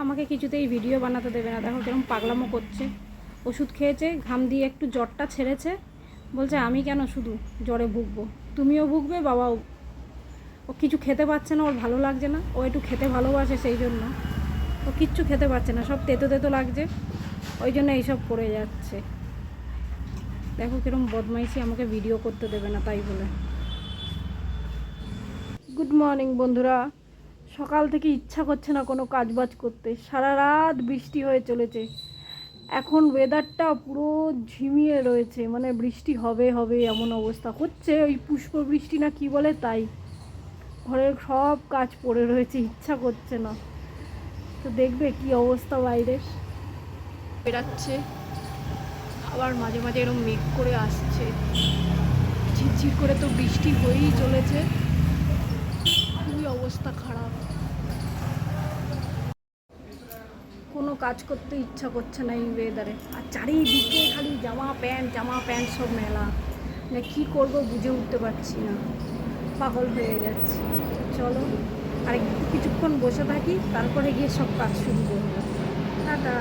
আমাকে কিছুতেই ভিডিও বানাতে দেবে না। দেখো কিরকম পাগলামো করছে। ওষুধ খেয়েছে, ঘাম দিয়ে একটু জ্বরটা ছেড়েছে, বলছে আমি কেন শুধু জ্বরে ভুগবো, তুমিও ভুগবে, বাবাও। ও কিছু খেতে পারছে না, ওর ভালো লাগছে না। ও একটু খেতে ভালোবাসে, সেই জন্য ও কিচ্ছু খেতে পারছে না, সব তেতো তেতো লাগছে, ওই জন্য এইসব করে যাচ্ছে। দেখো কিরকম বদমাইশি, আমাকে ভিডিও করতে দেবে না তাই বলে। গুড মর্নিং বন্ধুরা। সকাল থেকে ইচ্ছা করছে না কোনো কাজ বাজ করতে, সারা রাত বৃষ্টি হয়ে চলেছে। এখন ওয়েদারটা পুরো ঝিমিয়ে রয়েছে, মানে বৃষ্টি হবে হবে এমন অবস্থা হচ্ছে। ওই পুষ্প বৃষ্টি না কি বলে তাই। ঘরের সব কাজ পড়ে রয়েছে, ইচ্ছা করছে না। তো দেখবে কি অবস্থা বাইরে, বেরাচ্ছে আবার মাঝে মাঝে এরকম মেঘ করে আসছে, ঝিরঝির করে তো বৃষ্টি হয়েই চলেছে। খুবই অবস্থা খারাপ, কোনো কাজ করতে ইচ্ছা করছে না এই ওয়েদারে। আর চারিদিকে খালি জামা প্যান্ট সব মেলা, মানে কী করবো বুঝে উঠতে পারছি না, পাগল হয়ে যাচ্ছি। চলো আর একটু কিছুক্ষণ বসে থাকি, তারপরে গিয়ে সব কাজ শুরু করবো। টাটা।